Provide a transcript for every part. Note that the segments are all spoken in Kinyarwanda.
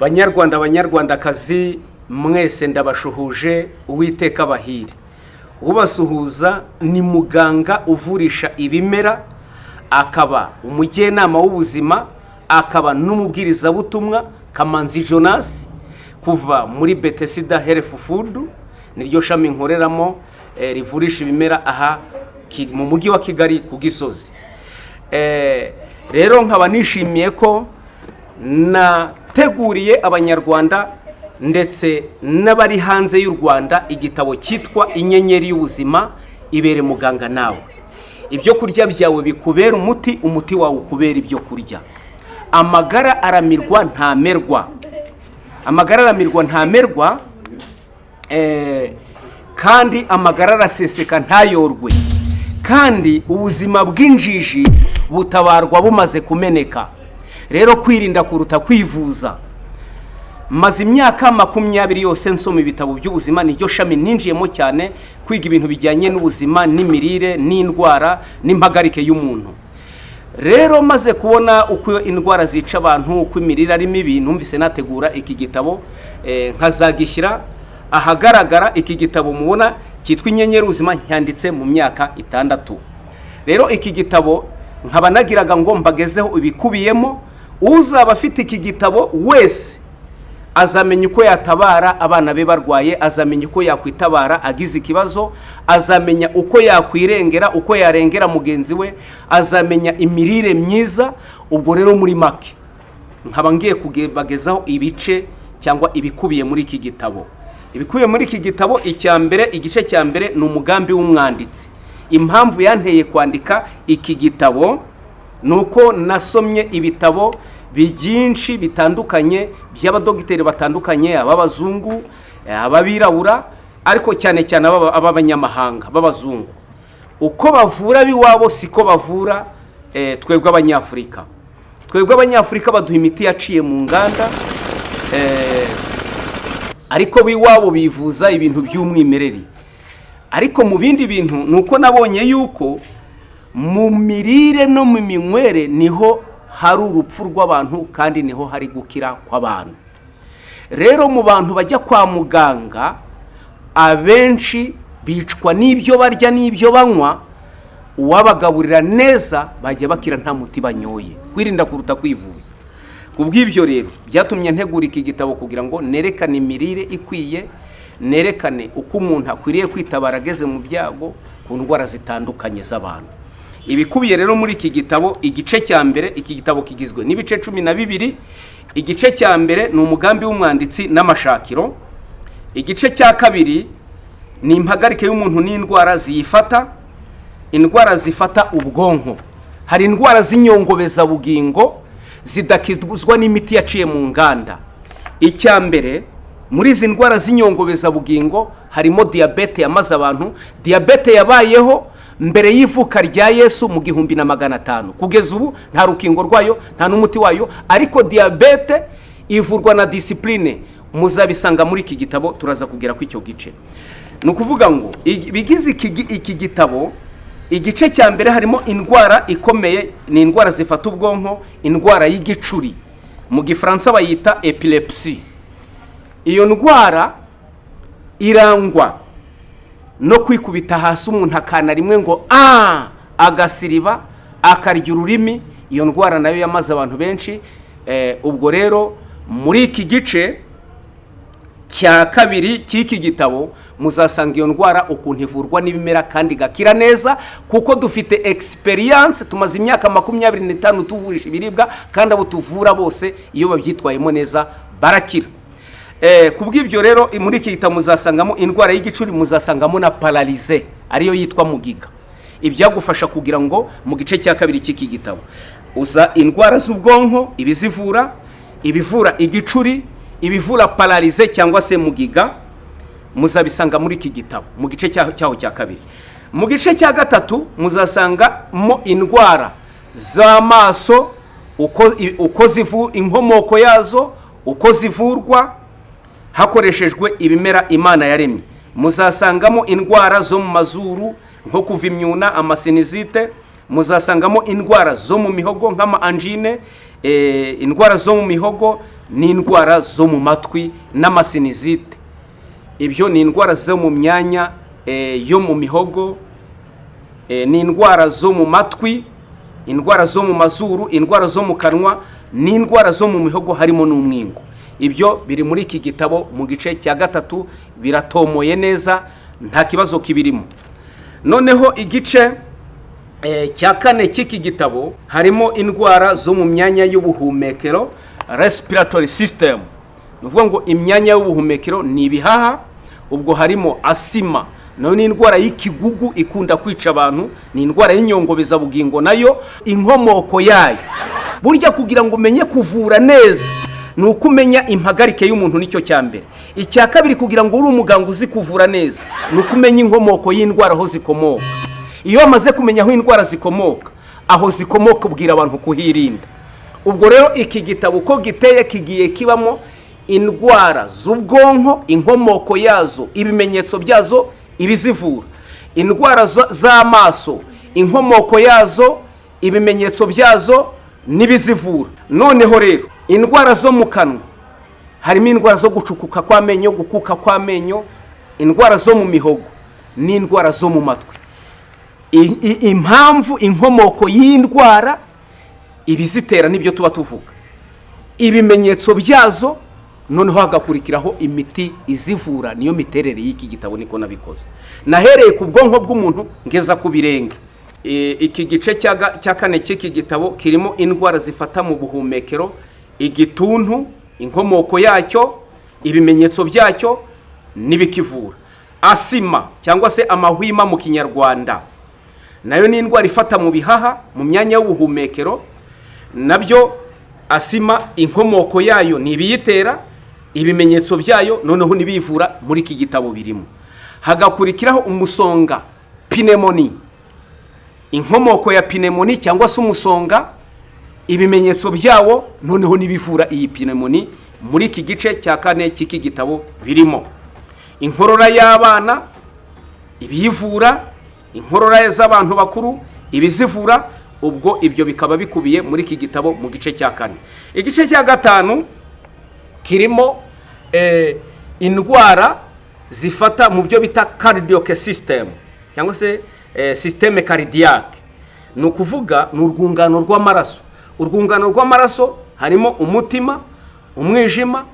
banyarwandakazi mwese ndabashuhuje, Uwiteka bahire. Ubasuhuza ni muganga uvurisha ibimera, akaba umujyenama w'ubuzima, akaba n'umubwiriza butumwa Kamanzi Jonas kuva muri Bethesda Health Food, niryo shami nkoreramo rivurisha ibimera aha mu mujyi wa Kigali ku Gisozi. Rero nkaba nishimiye ko nateguriye abanyarwanda ndetse n'abari hanze y'u Rwanda igitabo cyitwa Inyenyeri y'ubuzima, ibere muganga nawe. Ibyo kurya byawe bikubera umuti wawe ukubera ibyo kurya. Amagara aramirwa ntamerwa. Amagara aramirwa ntamerwa, kandi amagara araseseka ntayorwe. Kandi ubuzima bw'injiji butabarwa bumaze kumeneka. Rero kwirinda kuruta kwivuza. Maze imyaka 20 yose nsoma ibitabo by'ubuzima, niryo shami ninjiyemo cyane kwiga ibintu bijyanye n'ubuzima n'imirire n'indwara n'impagarike y'umuntu. Rero maze kubona uko indwara zica abantu, uko imirire ari mibi, numvise nategura iki gitabo nkazagishyira ahagaragara. Iki gitabo mubona cyitwa Inyenyeri y'ubuzima, cyanditse mu myaka 6. Rero iki gitabo nkaba nagiraga ngo mbagezeho ibikubiyemo. Uzaba afite iki gitabo wese azamenya uko yatabara abana be barwaye, azamenya uko yakwitabara agize ikibazo, azamenya uko yakwirengera, uko yarengera mugenzi we, azamenya imirire myiza. Ubwo rero muri make nkaba ngiye kubagezaho ibice cyangwa ibikubiye muri iki gitabo. Ibikubiye muri iki gitabo, igice cya mbere ni umugambi w'umwanditsi. Impamvu yanteye kwandika iki gitabo nuko nasomye ibitabo byinshi bitandukanye by'abadogiteri batandukanye, ababazungu, ababirabura, ariko cyane cyane ab'abanyamahanga b'abazungu. Uko bavura biwabo siko bavura twebwe abanyafrika. Twebwe abanyafrika baduha imiti yaciye mu nganda, ariko biwabo bivuza ibintu by'umwimereri. Ariko mu bindi bintu nuko nabonye yuko mu mirire no mu minywere niho hari urupfu rw'abantu, kandi niho hari gukira kw'abantu. Rero mu bantu bajya kwa muganga, abenshi bicwa n'ibyo barya n'ibyo banywa. Uwabagaburira neza bajya bakira nta muti banyoye. Kwirinda kuruta kwivuza. Kubw'ibyo rero byatumye ntegura iki gitabo kugira ngo nerekane imirire ikwiye, nerekane uko umuntu akwiriye kwitabara ageze mu byago ku ndwara zitandukanye z'abantu. Ibikubiye rero muri iki gitabo, igice cya mbere, iki gitabo kigizwe n'ibice 12. Igice cya mbere ni umugambi w'umwanditsi n'amashakiro. Igice cya kabiri ni impagarike y'umuntu n'indwara ziyifata. Indwara zifata ubwonko. Hari indwara z'inyongobeza bugingo zidakizwa n'imiti yaciye mu nganda. Icya mbere muri izi ndwara z'inyongobeza bugingo harimo diabete yamaze abantu. Diabete yabayeho mbere y'ivuka rya Yesu mu 1500. Kugeza ubu nta rukingo rwayo, nta n'umuti wayo, ariko diabete ivurwa na discipline. Muzabisanga muri iki gitabo, turaza kugera ku icyo gice. Nukuvuga ngo bigize iki gitabo, igice cya mbere harimo indwara ikomeye, ni indwara zifata ubwonko, indwara y'igicuri, mu Gifaransa bayita epilepsy. Iyo ndwara irangwa no kwikubita hasi umuntu akana rimwe ngo agasiriba, akarya ururimi. Iyo ndwara nayo yamaze abantu benshi. Ubwo rero muri iki gice cya kabiri cy'iki gitabo muzasanga iyo ndwara ukuntu ivurwa n'ibimera kandi gakira neza, kuko dufite experience. Tumaze imyaka 25 tuvurisha ibiribwa, kandi abo tuvura bose iyo babyitwayemo neza barakira. Kubw'ibyo rero muri iki gitabo muzasangamo indwara y'igicuri, muzasangamo na paralyze ariyo yitwa mugiga. Ibyagufasha kugira ngo mu gice cya kabiri cy'iki gitabo uza indwara z'ubwonko, ibizivura, ibivura igicuri, ibivura paralyze cyangwa se mugiga, muzabisanga muri iki gitabo mu gice cyaho cya kabiri. Mu gice cya gatatu muzasangamo indwara z'amaso, uko zivu inkomoko yazo, uko zivurwa hakoreshejwe ibimera Imana yaremye. Muzasangamo indwara zo mu mazuru nko kuva imyuna, amasinizite. Muzasangamo indwara zo mu mihogo nk'ama angine, indwara zo mu mihogo n'indwara zo mu matwi n'amasinizite. Ibyo ni indwara zo mu myanya yo mu mihogo, ni indwara zo mu matwi, indwara zo mu mazuru, indwara zo mu kanwa n'indwara zo mu mihogo harimo n'umwingo. Ibyo biri muri iki gitabo mu gice cya 3 biratomoye neza, nta kibazo kibirimo. Noneho igice cya 4 cy'iki gitabo harimo indwara zo mu myanya y'ubuhumekero, respiratory system. Nuvuga ngo imyanya y'ubuhumekero ni ibihaha, ubwo harimo asima, nayo ni indwara y'ikigugu ikunda kwica abantu, ni indwara y'inyongobeza bugingo, nayo inkomoko yayo. Burya kugira ngo umenye kuvura neza nuko umenya impagarike y'umuntu, nicyo cyambere. Icya kabiri, kugira ngo uri umuganga uzi kuvura neza nuko umenya inkomoko y'indwara aho zikomoka. Iyo wamaze kumenya aho indwara zikomoka, aho zikomoka ubwira abantu kuhirinda. Ubwo rero iki gitabo uko giteye kigiye kibamo indwara z'ubwonko, inkomoko yazo, ibimenyetso byazo, ibizivura. Indwara z'amaso, inkomoko yazo, ibimenyetso byazo n'ibizivura. Noneho rero indwara zo mu kanwa harimo indwara zo gucukuka kw'amenyo, gukuka kw'amenyo, indwara zo mu mihogo n'indwara zo mu matwi. Impamvu, inkomoko y'indwara, ibizitera nibyo tuba tuvuga, ibimenyetso byazo, noneho hagakurikiraho imiti izivura. Niyo miterere y'iki gitabo, niko nabikoze. Nahereye ku bwonko bw'umuntu ngeza ku birenge. Iki gice cya 4 cy'iki gitabo kirimo indwara zifata mu buhumekero, igituntu, inkomoko yacyo, ibimenyetso byacyo n'ibikivura. Asima cyangwa se amahwima mu Kinyarwanda, nayo ni indwara ifata mu bihaha, mu myanya y'ubuhumekero. Nabyo asima, inkomoko yayo ni ibiyitera, ibimenyetso byayo noneho nibivura, muri iki gitabo birimo. Hagakurikiraho umusonga, pneumonia, inkomoko ya pneumonia cyangwa se umusonga, ibimenyetso byawo noneho nibivura iyi pneumonia, muri iki gice cya 4 cy'iki gitabo birimo. Inkorora y'abana, ibiyivura, inkorora z'abantu bakuru, ibizivura. Ubwo ibyo bikaba bikubiye muri iki gitabo mu gice cya 4. Igice cya 5 kirimo indwara zifata mu byo bita cardiac system cyangwa se systeme cardiaque. Ni ukuvuga ni urwungano rw'amaraso. Urwungano rw'amaraso harimo umutima, umwijima,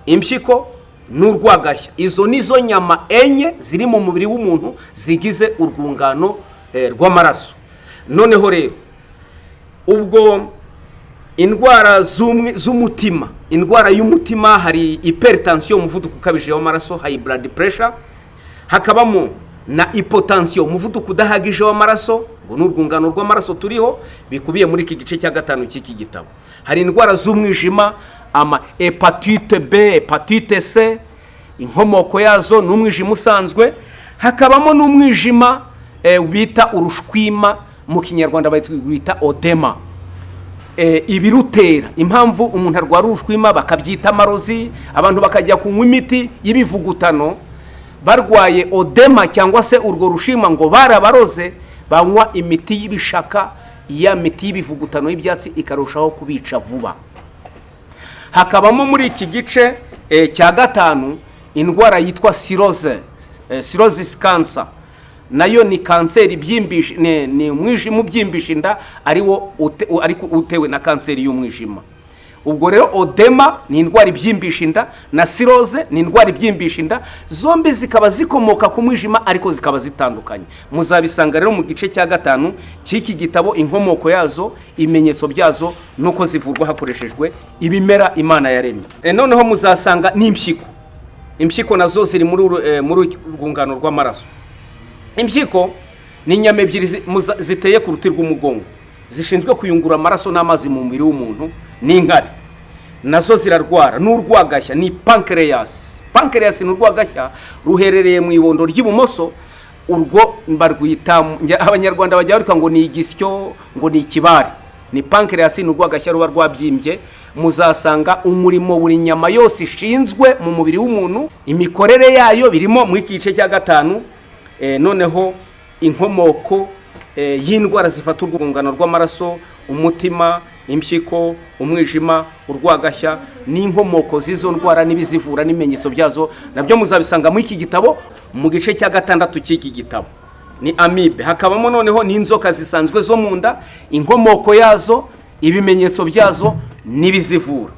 impyiko n'urwagashya. Izo nizo nyama enye ziri mu mubiri w'umuntu zigize urwungano rw'amaraso. Noneho rero ubwo indwara z'umutima, indwara y'umutima hari hypertension, umuvuduko ukabije w'amaraso, high blood pressure. Hakabamo na hypotension, umuvuduko udahagije w'amaraso, ngo n'urwungano rw'amaraso turiho, bikubiye muri iki gice cya 5 cy'iki gitabo. Hari indwara z'umwijima, ama hepatite B, hepatite C, inkomoko yazo n'umwijima usanzwe. Hakabamo n'umwijima bita urushwima, mu Kinyarwanda bayita odema. Ibirutera, impamvu umuntu arwara urushwima bakabyita amarozi, abantu bakajya kunywa imiti y'ibivugutano barwaye odema cyangwa se urwo rushima, ngo barabaroze, banywa imiti y'ibishaka, ya miti y'ibivugutano y'ibyatsi ikarushaho kubica vuba. Hakabamo muri iki gice cya 5 indwara yitwa cirrhosis cancer. Nayo ni kanseri byimbisha, ni umwijima ubyimbisha inda, ariko utewe na kanseri y'umwijima. Ubwo rero odema ni indwara ibyimbisha inda, na cirrhose ni indwara ibyimbisha inda, zombi zikaba zikomoka ku mwijima ariko zikaba zitandukanye. Muzabisanga rero mu gice cya 5 cy'iki gitabo, inkomoko yazo, ibimenyetso byazo, nuko zivurwa hakoreshejwe ibimera Imana yaremye. Noneho muzasanga n'impyiko. Impyiko nazo ziri muri urwungano rw'amaraso. Impyiko ni inyama ebyiri ziteye ku ruti rw'umugongo, zishinzwe kuyungura amaraso n'amazi mu mubiri w'umuntu, n'inkari. Nazo zirarwara. N'urwagashya ni pancreas. Pancreas ni urwagashya ruherereye mu ibondo ry'ibumoso. Urwo barwita, Abanyarwanda bajya barika ngo ni igisyo, ngo ni ikibari. Ni pancreas, ni urwagashya ruba rwabyimbye. Muzasanga umurimo buri nyama yose ishinzwe mu mubiri w'umuntu, imikorere yayo birimo mu gice cya 5. Noneho inkomoko y'indwara zifata urwungano rw'amaraso, umutima, impyiko, umwijima, urwagashya n'inkomoko z'izo ndwara n'ibizivura n'ibimenyetso byazo, nabyo muzabisanga muri iki gitabo mu gice cya 6 cy'iki gitabo. Ni amibe. Hakabamo noneho n'inzoka zisanzwe zo mu nda, inkomoko yazo, ibimenyetso byazo n'ibizivura.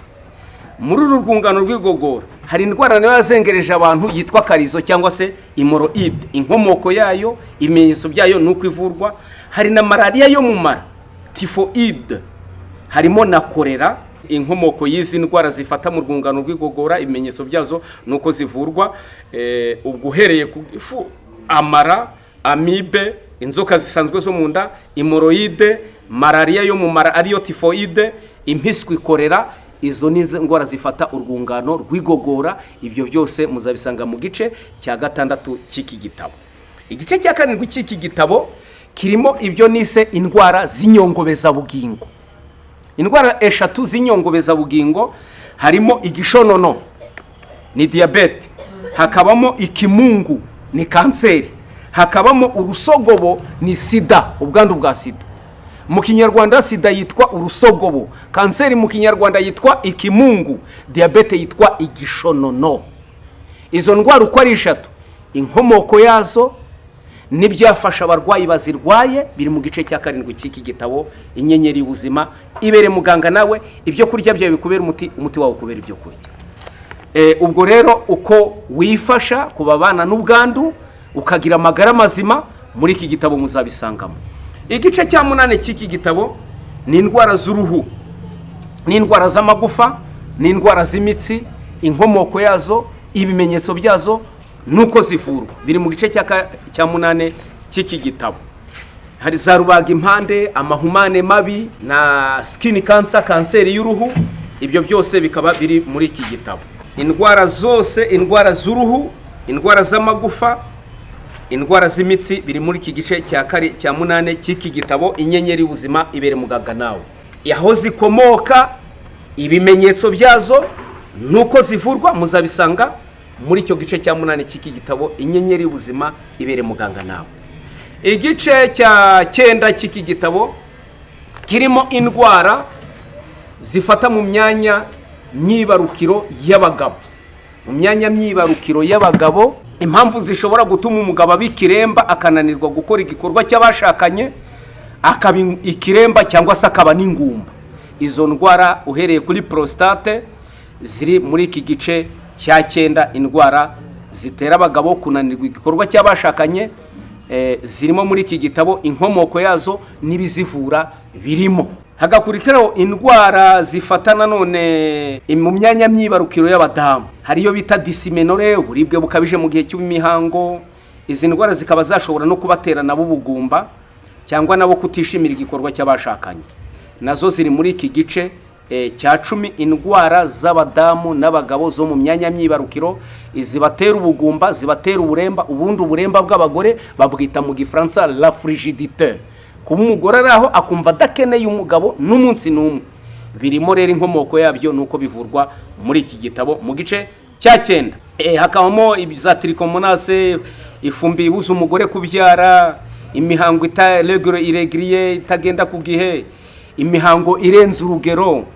Muri uru rwungano rw'igogora hari indwara nayo yazengereje abantu yitwa karizo cyangwa se hemorrhoide. Inkomoko yayo, ibimenyetso byayo nuko ivurwa. Hari na malaria yo mu mara, typhoid. Harimo na kolera. Inkomoko y'izi ndwara zifata mu rwungano rw'igogora, ibimenyetso byazo nuko zivurwa. Ubwo uhereye ku ifu, amara, amibe, inzoka zisanzwe zo mu nda, hemorrhoide, malaria yo mu mara ariyo typhoid, impiswi, kolera, izo ni ndwara zifata urwungano rw'igogora. Ibyo byose muzabisanga mu gice cya 6 cy'iki gitabo. Igice cya 7 cy'iki gitabo kirimo ibyo nise indwara z'inyongobeza bugingo. Indwara 3 z'inyongobeza bugingo harimo igishonono, ni diabete, hakabamo ikimungu, ni kanseri, hakabamo urusogobo, ni sida, ubwandu bwa sida. Mu Kinyarwanda sida yitwa urusogobo, kanseri mu Kinyarwanda yitwa ikimungu, diabete yitwa igishonono. Izo ndwara uko ari 3, inkomoko yazo n'ibyafasha abarwayi bazirwaye biri mu gice cya 7 cy'iki gitabo, inyenyeri y'ubuzima. Ibere muganga nawe ibyo kurya byawe bikubera umuti wawe kubera ibyo kurya. Ubwo rero uko wifasha kubabana n'ubwandu ukagira amagara mazima, muri iki gitabo muzabisangamo. Igice cya 8 cy'iki gitabo ni indwara z'uruhu, ni indwara z'amagufa, ni indwara z'imitsi, inkomoko yazo, ibimenyetso byazo nuko zivurwa, biri mu gice cya 8 cy'iki gitabo. Hari za rubaga impande, amahumane mabi na skin cancer, kanseri y'uruhu. Ibyo byose bikaba biri muri iki gitabo. Indwara zose, indwara z'uruhu, indwara z'amagufa, indwara z'imitsi biri muri iki gice cya 8 cy'iki gitabo, inyenyeri y'ubuzima. Ibere muganga nawe yaho zikomoka, ibimenyetso byazo nuko zivurwa muzabisanga muri icyo gice cya 8 cy'iki gitabo, inyenyeri y'ubuzima. Ibere muganga nawe. Igice cya 9 cy'iki gitabo kirimo indwara zifata mu myanya myibarukiro y'abagabo. Mu myanya myibarukiro y'abagabo, impamvu zishobora gutuma umugabo abikiremba akananirwa gukora igikorwa cy'abashakanye, akaba ikiremba cyangwa se akaba n'ingumba. Izo ndwara uhereye kuri prostate ziri muri iki gice cya 9. Indwara zitera abagabo kunanirwa igikorwa cy'abashakanye zirimo muri iki gitabo, inkomoko yazo n'ibizivura birimo. Hagakurikiraho indwara zifatana none mu myanya myibarukiro y'abadamu. Hariyo bita dysmenorrhea, uburibwe bukabije mu gihe cy'imihango. Izi ndwara zikaba zashobora no kubatera nabo ubugumba cyangwa nabo kutishimira igikorwa cy'abashakanye. Nazo ziri muri iki gice cya 10. Indwara z'abadamu n'abagabo zo mu myanya myibarukiro, izibatera ubugumba, zibatera uburemba. Ubundi uburemba bw'abagore babwita mu Gifaransa la frigidité. Kuba umugore araho akumva adakeneye umugabo n'umunsi n'umwe. Birimo rero inkomoko yabyo nuko bivurwa muri iki gitabo mu gice cya 9. Hakabamo za trichomonase, ifumbi ibuza umugore kubyara, imihango irregulier itagenda ku gihe, imihango irenze urugero,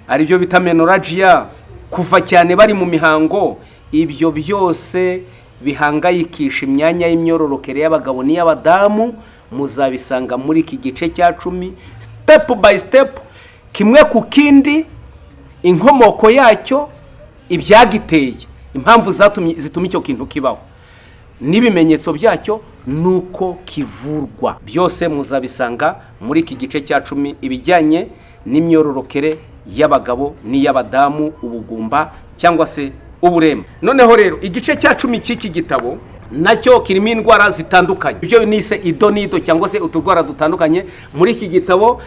ari byo bita menorrhagia, kuva cyane bari mu mihango. Ibyo byose bihangayikisha imyanya y'imyororokere y'abagabo n'iy'abadamu muzabisanga muri iki gice cya 10, step by step, kimwe ku kindi, inkomoko yacyo, ibyagiteye, impamvu zituma icyo kintu kibaho, n'ibimenyetso byacyo nuko kivurwa. Byose muzabisanga muri iki gice cya 10, ibijyanye n'imyororokere y'abagabo n'iy'abadamu, ubugumba cyangwa se uburemba. Noneho rero igice cya 10 cy'iki gitabo nacyo kirimo indwara zitandukanye. Ibyo nise idonido cyangwa se uturwara dutandukanye. Muri iki gitabo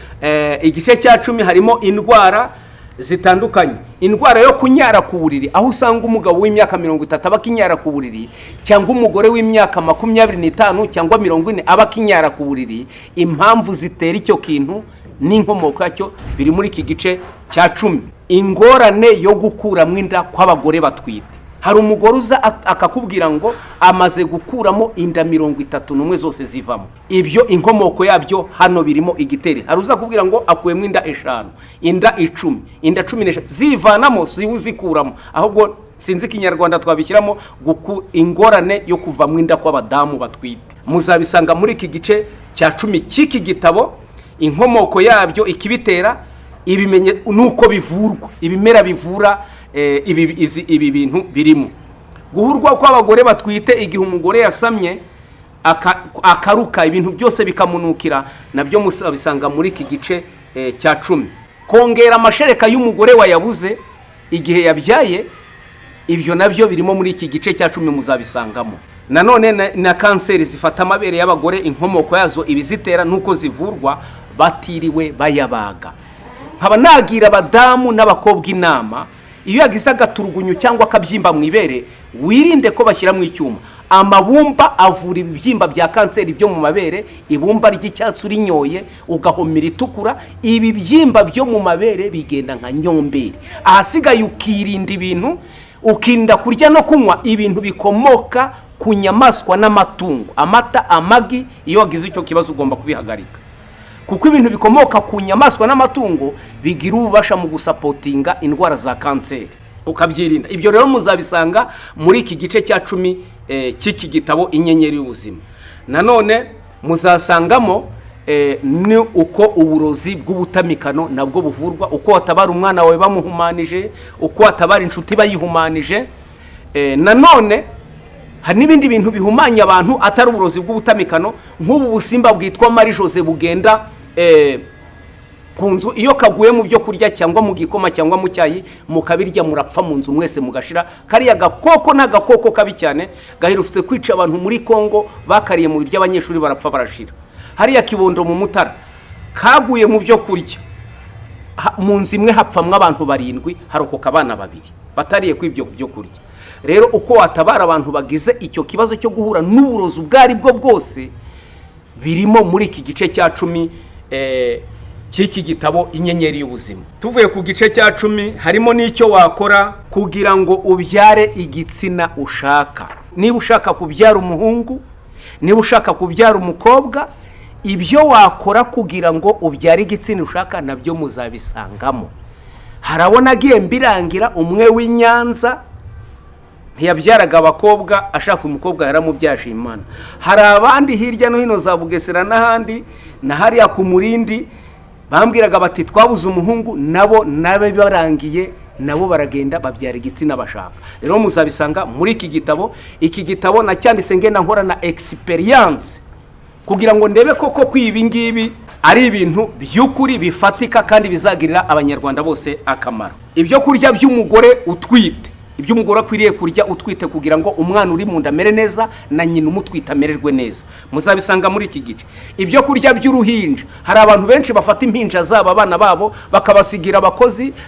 igice cya 10 harimo indwara zitandukanye. Indwara yo kunyara ku buriri, aho usanga umugabo w'imyaka 30 abakinyara ku buriri, cyangwa umugore w'imyaka 25 cyangwa 40 abakinyara ku buriri. Impamvu zitera icyo kintu n'inkomoko yacyo biri muri iki gice cya 10. Ingorane yo gukuramo inda kw'abagore batwite. hari umugore uza akakubwira ngo amaze gukuramo inda 31 zose zivamo. Ibyo inkomoko yabyo hano birimo igiteri. Hari uza kubwira ngo akuyemo inda 5, inda 10, inda 15 zivanamo ziwuzikuramo. Ahubwo sinzi kinyarwanda twabishyiramo ingorane yo kuva mu inda kw'abadamu batwite. Muzabisanga muri iki gice cya 10 cy'iki gitabo, inkomoko yabyo ikibitera, ibimenye nuko bivurwa, ibimera bivura ibi bintu birimo. Guhurwa kw'abagore batwite igihe umugore yasamye akaruka ibintu byose bikamunukira, nabyo musabisanga muri iki gice cya 10. Kongera amashereka y'umugore wayabuze igihe yabyaye, ibyo nabyo birimo muri iki gice cya 10 muzabisangamo. Nanone na kanseri zifata amabere y'abagore, inkomoko yazo ibizitera nuko zivurwa batiriwe bayabaga. Nkaba nagira abadamu n'abakobwa inama, iyo yagize agaturugunyu cyangwa akabyimba mu ibere, wirinde ko bashyira mu icyuma. Amabumba avura ibibyimba bya kanseri byo mu mabere, ibumba ry'icyatsi urinyoye ugahomera itukura, ibi byimba byo mu mabere bigenda nka nyomberi. Ahasigaye ukirinda ibintu, ukirinda kurya no kunywa ibintu bikomoka ku nyamaswa n'amatungo, amata, amagi. Iyo wagize icyo kibazo ugomba kubihagarika, kuko ibintu bikomoka ku nyamaswa n'amatungo bigira ububasha mu gusapotinga indwara za kanseri, ukabyirinda. Ibyo rero muzabisanga muri iki gice cya 10 cy'iki gitabo Inyenyeri y'Ubuzima. Nanone muzasangamo ni uko uburozi bw'ubutamikano nabwo buvurwa, uko watabara umwana wawe bamuhumanije, uko watabara inshuti bayihumanije. Nanone hari n'ibindi bintu bihumanya abantu atari uburozi bw'ubutamikano, nk'ubu busimba bwitwa Marie Jose bugenda ku nzu, iyo kaguye mu byo kurya cyangwa mu gikoma cyangwa mu cyayi mukabirya murapfa mu nzu mwese mugashira. Kariya gakoko nta gakoko kabi cyane gahirutse kwica abantu muri Kongo, bakariye mu biryo abanyeshuri barapfa barashira. Hariya Kibondo mu Mutara kaguye mu byo kurya, mu nzu imwe hapfamwe abantu 7, harokoka abana 2 batariye kw'ibyo byo kurya. Rero uko watabara abantu bagize icyo kibazo cyo guhura n'uburozi bwari bwo bwose birimo muri iki gice cya 10 cy'iki gitabo Inyenyeri y'Ubuzima. Tuvuye ku gice cya 10, harimo n'icyo wakora kugira ngo ubyare igitsina ushaka. Niba ushaka kubyara umuhungu, niba ushaka kubyara umukobwa, ibyo wakora kugira ngo ubyare igitsina ushaka nabyo muzabisangamo. Harabona agiye mbirangira umwe w'Inyanza ntiyabyaraga abakobwa, ashaka umukobwa yaramubyaje Imana. Hari abandi hirya no hino za Bugesera n'ahandi na hariya ku Murindi bambwiraga bati twabuze umuhungu, nabo nabe barangiye nabo baragenda babyara igitsina bashaka. Rero muzabisanga muri iki gitabo. Iki gitabo nacyanditse ngenda nkora na experience kugira ngo ndebe koko kwibi ngibi ari ibintu by'ukuri bifatika kandi bizagirira abanyarwanda bose akamaro. Ibyo kurya by'umugore utwite, ibyo umugore akwiriye kurya utwite kugira ngo umwana uri mu nda mere neza na nyina umutwite amererwe neza, muzabisanga muri iki gice. Ibyo kurya by'uruhinja, hari abantu benshi bafata impinja zabo abana babo bakabasigira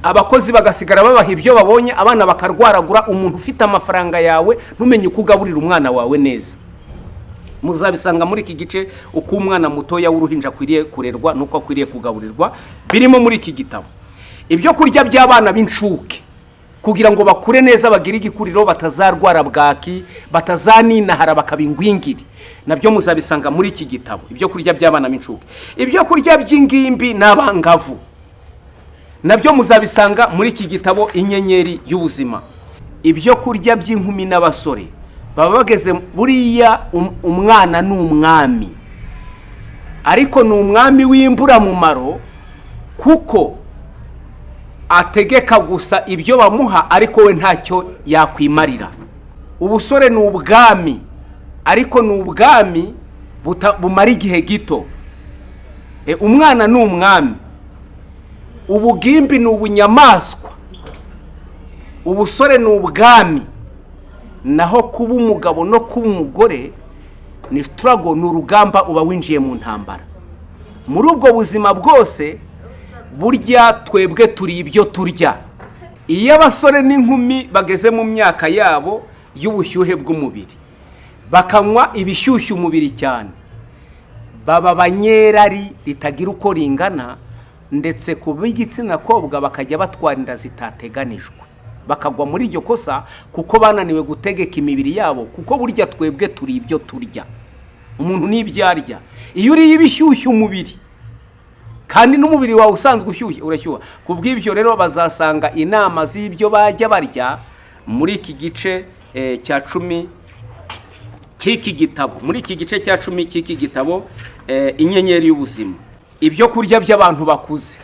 abakozi bagasigara babaha ibyo babonye, abana bakarwaragura. Umuntu ufite amafaranga yawe ntumenye uko ugaburira umwana wawe neza. Muzabisanga muri iki gice uko umwana mutoya w'uruhinja akwiriye kurerwa nuko akwiriye kugaburirwa, birimo muri iki gitabo. Ibyo kurya by'abana b'incuke kugira ngo bakure neza bagire igikuriro, batazarwara bwaki, batazaninahara bakabingwingiri, nabyo muzabisanga muri iki gitabo. Ibyo kurya by'abana b'incuke. Ibyo kurya by'ingimbi n'abangavu nabyo muzabisanga muri iki gitabo Inyenyeri y'Ubuzima. Ibyo kurya by'inkumi n'abasore baba bageze buriya umwana n'umwami, ariko n'umwami w'imburamumaro kuko ategeka gusa ibyo bamuha ariko we ntacyo yakwimarira. Ubusore ni ubwami, ariko ni ubwami bumara igihe gito. Umwana ni umwami. Ubugimbi ni ubunyamaswa. Ubusore ni ubwami. Naho kuba umugabo no kuba umugore ni struggle, ni urugamba uba winjiye mu ntambara. Muri ubwo buzima bwose burya twebwe turi ibyo turya. Iyo abasore n'inkumi bageze mu myaka yabo y'ubushyuhe bw'umubiri, bakanywa ibishyushyu umubiri cyane, baba banyerari ritagira uko ringana, ndetse ku b'igitsina kobwa bakajya batwara inda zitateganijwe. bakagwa muri iryo kosa kuko bananiwe gutegeka imibiri yabo, kuko burya twebwe turi ibyo turya, umuntu n'ibyo arya. Iyo uriye ibishyushye umubiri kandi n'umubiri wawe usanzwe ushyushye urashyuha. Kubw'ibyo rero bazasanga inama z'ibyo bajya barya muri iki gice cya 10 cy'iki gitabo, muri iki gice cya 10 cy'iki gitabo inyenyeri y'ubuzima. Ibyo kurya by'abantu bakuze,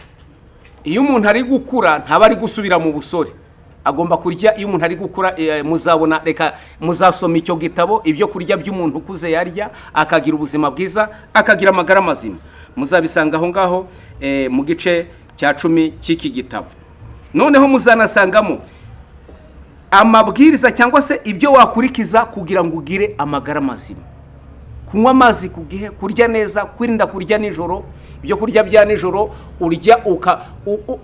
iyo umuntu ari gukura ntaba ari gusubira mu busore, agomba kurya. Iyo umuntu ari gukura muzabona, reka muzasoma icyo gitabo, ibyo kurya by'umuntu ukuze yarya akagira ubuzima bwiza, akagira amagara mazima. Muzabisanga aho ngaho mu gice cya 10 cy'iki gitabo. Noneho muzanasangamo amabwiriza cyangwa se ibyo wakurikiza kugira ngo ugire amagara mazima: kunywa amazi ku gihe, kurya neza, kwirinda kurya nijoro. Ibyo kurya bya nijoro urya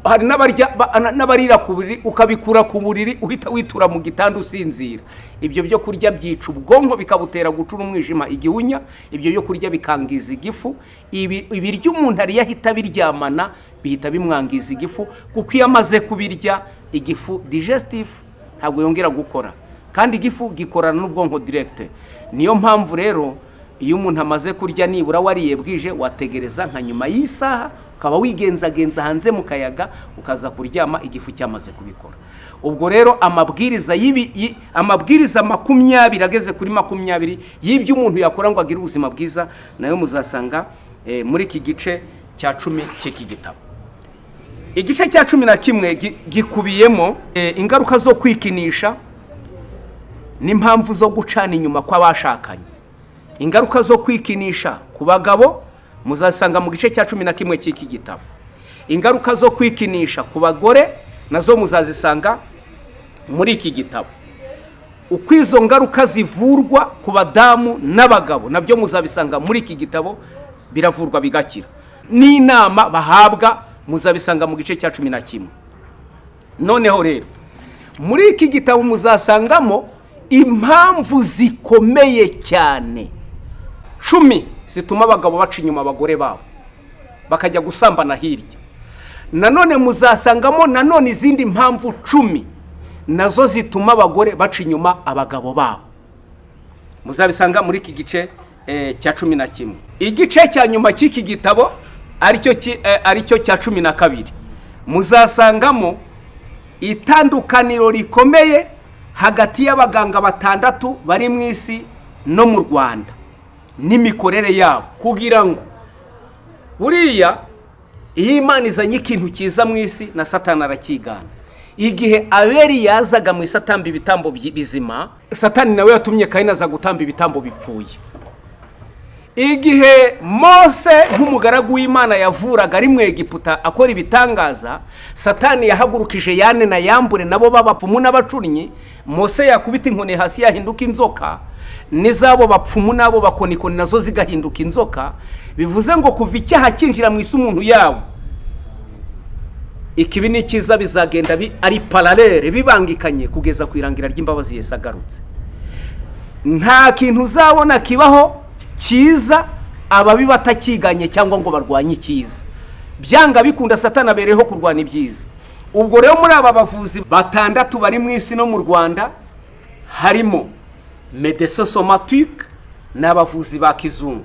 hari n'abarira ku buriri ukabikura ku buriri uhita witura mu gitanda usinzira. Ibyo byo kurya byica ubwonko bikabutera gucura umwijima, igihunya. Ibyo byo kurya bikangiza igifu. Ibiryo umuntu ariye ahita biryamana bihita bimwangiza igifu, kuko iyo amaze kubirya igifu digestive ntabwo yongera gukora, kandi igifu gikorana n'ubwonko direct. Niyo mpamvu rero iyo umuntu amaze kurya nibura wariye bwije, wategereza nka nyuma y'isaha ukaba wigenzagenza hanze mu kayaga ukaza kuryama igifu cyamaze kubikora. Ubwo rero amabwiriza 20 ageze kuri 20 y'ibyo umuntu yakora ngo agire ubuzima bwiza, nayo muzasanga muri iki gice cya 10 cy'iki gitabo. Igice cya 11 gikubiyemo ingaruka zo kwikinisha n'impamvu zo gucana inyuma kw'abashakanye. Ingaruka zo kwikinisha ku bagabo muzasanga mu gice cya 11 cy'iki gitabo. Ingaruka zo kwikinisha ku bagore nazo muzazisanga muri iki gitabo. Uko izo ngaruka zivurwa ku badamu n'abagabo nabyo muzabisanga muri iki gitabo, biravurwa bigakira. N'inama bahabwa muzabisanga mu gice cya 11. Noneho rero muri iki gitabo muzasangamo impamvu zikomeye cyane 10 zituma abagabo baca inyuma abagore babo bakajya gusambana hirya. Nanone muzasangamo nanone izindi mpamvu 10 nazo zituma abagore baca inyuma abagabo babo. Muzabisanga muri iki gice cya 11. Igice cya nyuma cy'iki gitabo aricyo cya 12 muzasangamo itandukaniro rikomeye hagati y'abaganga 6 bari mu isi no mu Rwanda n'imikorere yabo, kugira ngo buriya iyo Imana izanye ikintu cyiza mu isi na Satani arakigana. Igihe Abeli yazaga mu isatamba ibitambo bizima, Satani nawe yatumye Kayini aza gutamba ibitambo bipfuye. Igihe Mose nk'umugaragu w'Imana yavuraga ari mu Egiputa akora ibitangaza, Satani yahagurukije Yane na Yambure nabo babapfumu n'abacurnyi. Mose yakubita inkoni hasi yahinduka inzoka, n'izabo bapfumu nabo bakonikoni nazo zigahinduka inzoka. Bivuze ngo kuva icyaha kinjira mu isi umuntu yawo, ikibi n'ikiza bizagenda ari parallele, bibangikanye kugeza ku irangira ry'imbabazi Yesu agarutse. Nta kintu uzabona kibaho cyiza ababi batakiganye cyangwa ngo barwanye icyiza. Byanga bikunda Satani abereho kurwana ibyiza. Ubwo rero muri aba bavuzi 6 bari mu isi no mu Rwanda harimo médecins somatiques n'abavuzi ba kizungu,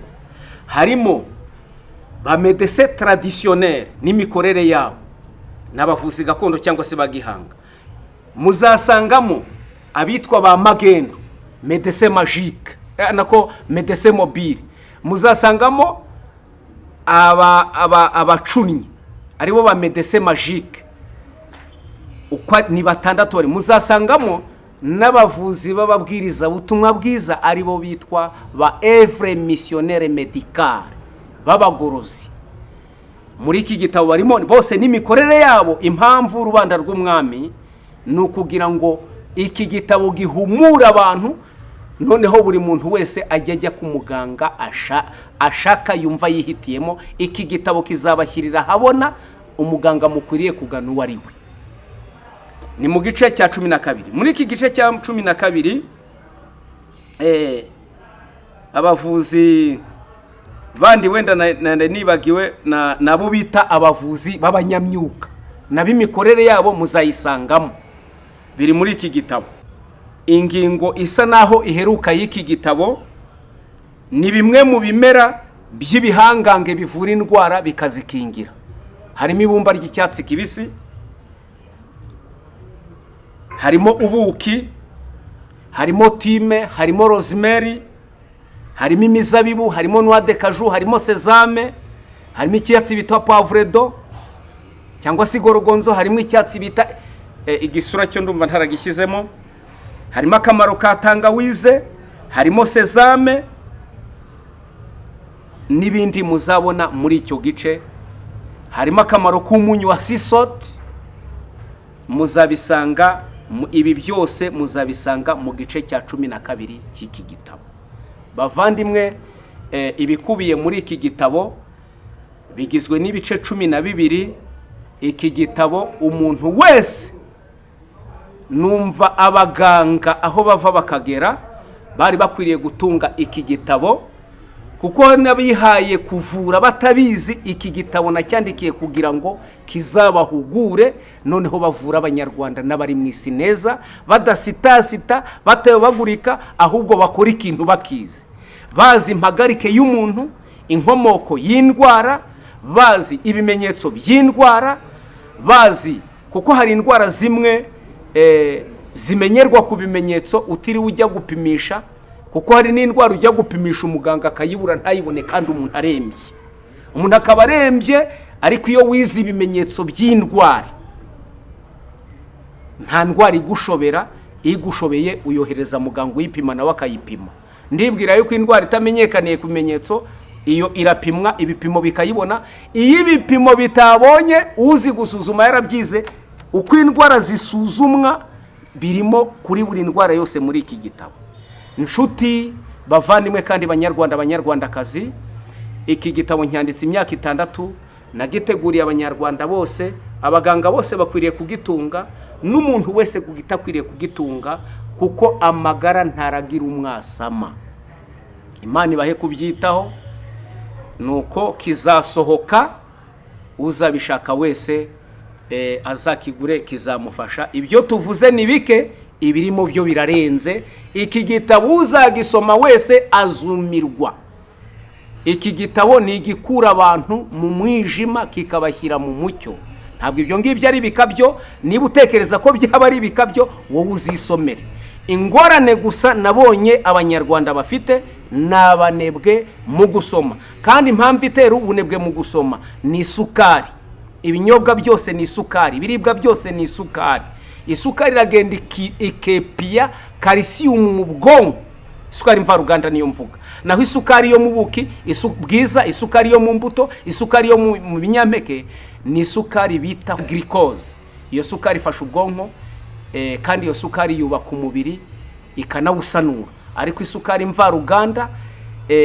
harimo ba médecins traditionnels n'imikorere yabo n'abavuzi gakondo cyangwa se bagihanga. Muzasangamo abitwa ba magendo, médecins magiques nako médecins mobiles. Muzasangamo abacunyi aribo ba médecins magiques, uko ni 6 bari. Muzasangamo n'abavuzi bababwiriza ubutumwa bwiza aribo bitwa ba evre missionnaire médical, babagorozi. Muri iki gitabo barimo bose n'imikorere yabo. Impamvu rubanda rw'umwami nukugira ngo iki gitabo gihumura abantu, noneho buri muntu wese ajya ku muganga ashaka yumva yihitiyemo. Iki gitabo kizabashyirira habona umuganga mukwiriye kugana uwo ari we. Ni mu gice cya 12. Muri iki gice cya 12 abavuzi bandi wenda nibagiwe nabo bita abavuzi b'abanyamyuka, nabimikorere yabo muzayisangamo. biri muri iki gitabo. Ingingo isa naho iheruka y'iki gitabo ni bimwe mu bimera by'ibihangange bivura indwara bikazikingira. Harimo ibumba ry'icyatsi kibisi, harimo ubuki, harimo time, harimo rosemary, harimo imizabibu, harimo noix de cajou, harimo sesame, harimo icyatsi bita poivredo cyangwa se gorogonzo, harimo icyatsi bita igisura cyo ndumva ntaragishyizemo, harimo akamaro ka tangawize, harimo sesame n'ibindi muzabona muri icyo gice. Harimo akamaro k'umunyu wa sea salt, muzabisanga ibi byose muzabisanga mu gice cya 12 cy'iki gitabo. Bavandimwe, ibikubiye muri iki gitabo bigizwe n'ibice 12. Iki gitabo umuntu wese numva abaganga aho bava bakagera bari bakwiriye gutunga iki gitabo, kuko nabihaye kuvura batabizi. Iki gitabo nacyandikiye kugira ngo kizabahugure, noneho bavura abanyarwanda n'abari mu isi neza, badasitasita, batayobagurika, ahubwo bakora ikintu bakizi, bazi impagarike y'umuntu, inkomoko y'indwara, bazi ibimenyetso by'indwara, bazi kuko hari indwara zimwe zimenyerwa ku bimenyetso utiriwe ujya gupimisha, kuko hari n'indwara ujya gupimisha umuganga akayibura ntayibone kandi umuntu arembye. Umuntu akaba arembye, ariko iyo wize ibimenyetso by'indwara nta ndwara igushobera, igushobeye uyohereza muganga uyipima nawe akayipima. Ndibwira yuko indwara itamenyekaniye ku bimenyetso iyo irapimwa, ibipimo bikayibona. Iyo ibipimo bitabonye, uzi gusuzuma yarabyize uko indwara zisuzumwa birimo kuri buri ndwara yose muri iki gitabo. Inshuti bavandimwe kandi banyarwanda, banyarwandakazi, iki gitabo nyanditse imyaka 6, nagiteguriye abanyarwanda bose. Abaganga bose bakwiriye kugitunga, n'umuntu wese kugitakwiriye kugitunga, kuko amagara ntaragira umwasama. Imana ibahe kubyitaho, nuko kizasohoka, uzabishaka wese azakigure, kizamufasha. Ibyo tuvuze ni bike, ibirimo byo birarenze. Iki gitabo uzagisoma wese azumirwa. Iki gitabo ni igikura abantu mu mwijima kikabashyira mu mucyo. Ntabwo ibyo ngibyo ari bikabyo. Niba utekereza ko byaba ari bikabyo, wowe uzisomere. Ingorane gusa nabonye abanyarwanda bafite nabanebwe mu gusoma, kandi impamvu itera ubunebwe mu gusoma ni isukari. Ibinyobwa byose ni isukari, biribwa byose ni isukari. Isukari iragenda ikepia calcium mu bwonko. Isukari mvaruganda niyo mvuga. Naho isukari yo mu buki, bwiza, isukari yo mu mbuto, isukari yo mu binyampeke ni isukari bita glucose. Iyo sukari ifasha ubwonko, kandi iyo sukari yubaka umubiri ikanawusanura. Ariko isukari mvaruganda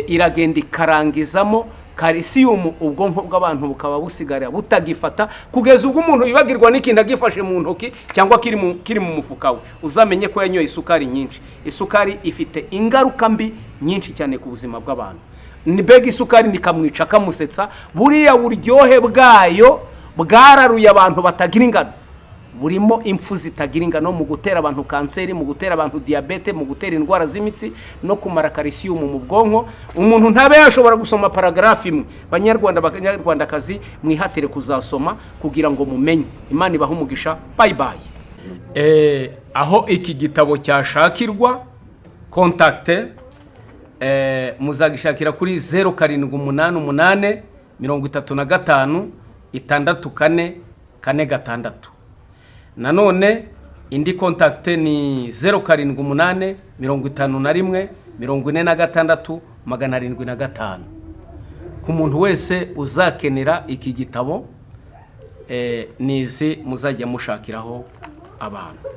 iragenda ikarangizamo calcium, ubwonko bw'abantu bukaba busigarira butagifata, kugeza ubwo umuntu yibagirwa n'ikintu agifashe mu ntoki cyangwa kiri mu mufuka we. Uzamenye ko yanyoye isukari nyinshi. Isukari ifite ingaruka mbi nyinshi cyane ku buzima bw'abantu. Mbega isukari nikamwica kamusetsa, buriya buryohe bwayo bwararuye abantu batagira ingano. Burimo impfu zitagira ingano mu gutera abantu kanseri, mu gutera abantu diabete, mu gutera indwara z'imitsi no kumara calcium mu bwonko. Umuntu ntabe yashobora gusoma paragrafi imwe. Banyarwanda, banyarwandakazi, mwihatire kuzasoma kugira ngo mumenye. Imana ibahe umugisha. Bye bye. Aho iki gitabo cyashakirwa, contacte, muzagishakira kuri 0788 35 64 46. Nanone indi contacte ni 0788 51 46 705. Ku muntu wese uzakenera iki gitabo, nizi muzajya mushakiraho abantu.